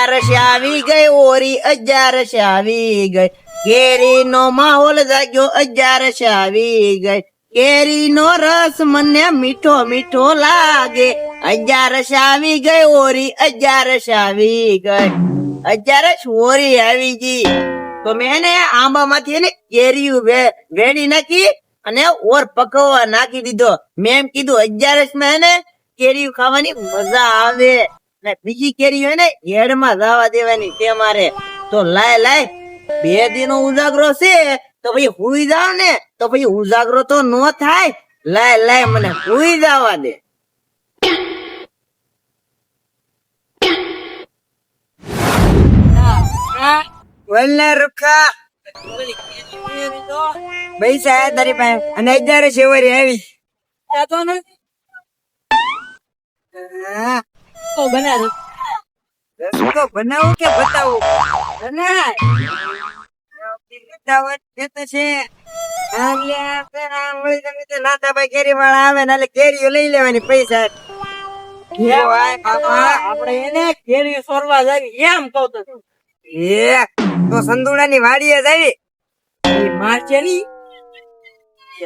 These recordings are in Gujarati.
11 આવી ગઈ ઓરી 11 આવી ગઈ કેરી નો માહોલ જાગ્યો 11 આવી ગઈ કેરી નો રસ મને મીઠો મીઠો લાગે 11 આવી ગઈ ઓરી 11 આવી ગઈ 11 ઓરી આવી ગઈ તો મેં ને આંબા માંથી ને કેરી વેણી નાખી અને ઓર પકવવા નાખી દીધો મેં એમ કીધું 11 માં ને કેરી ખાવાની મજા આવે ને બીજી કેરી હોય ને હેડમાં જવા દેવાની તે મારે તો લાય 2 દિનો ઉજાગરો છે તો ભાઈ હુઈ જાવ ને તો ભાઈ ઉજાગરો તો નો થાય લાય મને હુઈ જવા દે વલ્લે રૂખા પૈસા તારી પાસે અને 11 શેવરી આવી તો ને તો બનાવું કે બતાવું કેરી વાળા આવે ને કેરીઓ લઈ લેવાની પૈસા આપડે એને કેરી સોરવા જાવી એમ કહું તો સંદુડા ની વાડીએ જાવી મારશે ની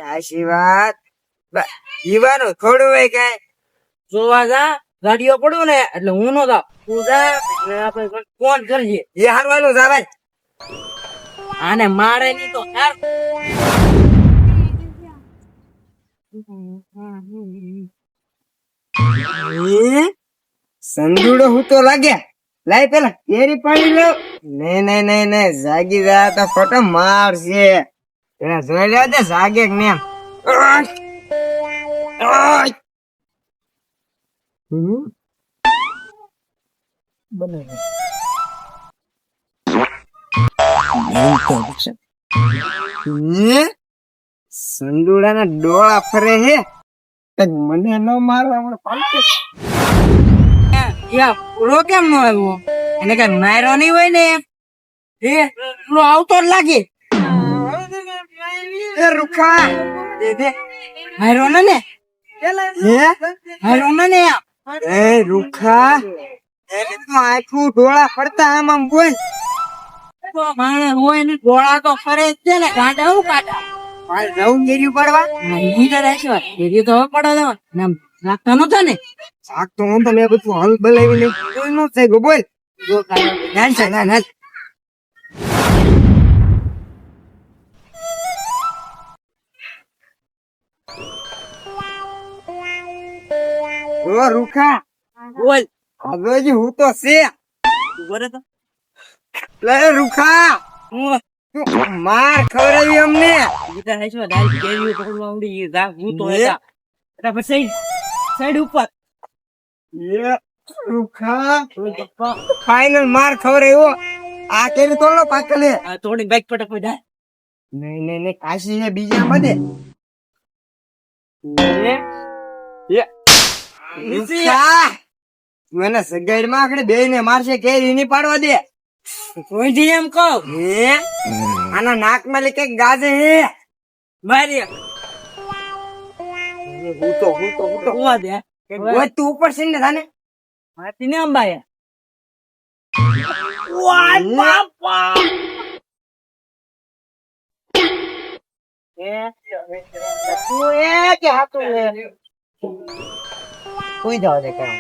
આશી વાત જીવાનું થોડું હોય કઈ જોવા જા ગાડીઓ પડું ને એટલે હું નો જાવ તું જા એટલે આપણે ફોન કરીએ એ હારવાનું જાવે આને મારે ની તો હાર સંદુડો હું તો લાગ્યા લાય પેલા કેરી પાડી લો નહીં જાગી જા તો ફોટો મારશે એના જોઈ લેવા દે જાગે કે ને સંદુડા ના ડોળા ફરે હે મને ન મારવા પાલકે પૂરો કેમ નો આવ્યો એને કઈ માર્યો નહીં હોય ને પૂરો આવતો જ લાગે એ રૂખા દે માર્યો ને માર્યો ને એ રૂખા એને તો આખું ડોળા ફરતા આમ બોલ માણસ હોય ને ડોળા તો ફરે જ છે ને ગાંડા હું કાઢા જવું કેરી પડવા કેરી તો હવે પડે નામ રાખતા નતો ને શાક તો હું તમે બધું હલ બલાવી લઈ કોઈ નો થાય ગો બોલ ના ઓ રૂખા બોલ હવે હું તો છે બોલે તો લે રૂખા માર ખવડાવી અમને ગીતા હાઈસો ડાલ કેરી પકડવા ઉડી જા હું તો હતા એટલે પછી સાઈડ ઉપર રૂખા ફાઇનલ માર ખવડાવ્યો આ કેરી તોડલો પાકલે તોડી બાઈક પટક જાય નહીં કાશી છે બીજા બધે મને સગાઈડ માં આખડે બે ને મારશે કેરી નહીં પાડવા દે કોઈ એમ કહું આના નાક માં લે કઈક ગાજે હે મારી હું તો હોવા દે તું ઉપર છે ને તાને મારતી ને અંબાયા વાય બાપા તું એ કે હાતું કોઈ જાવ દે કામ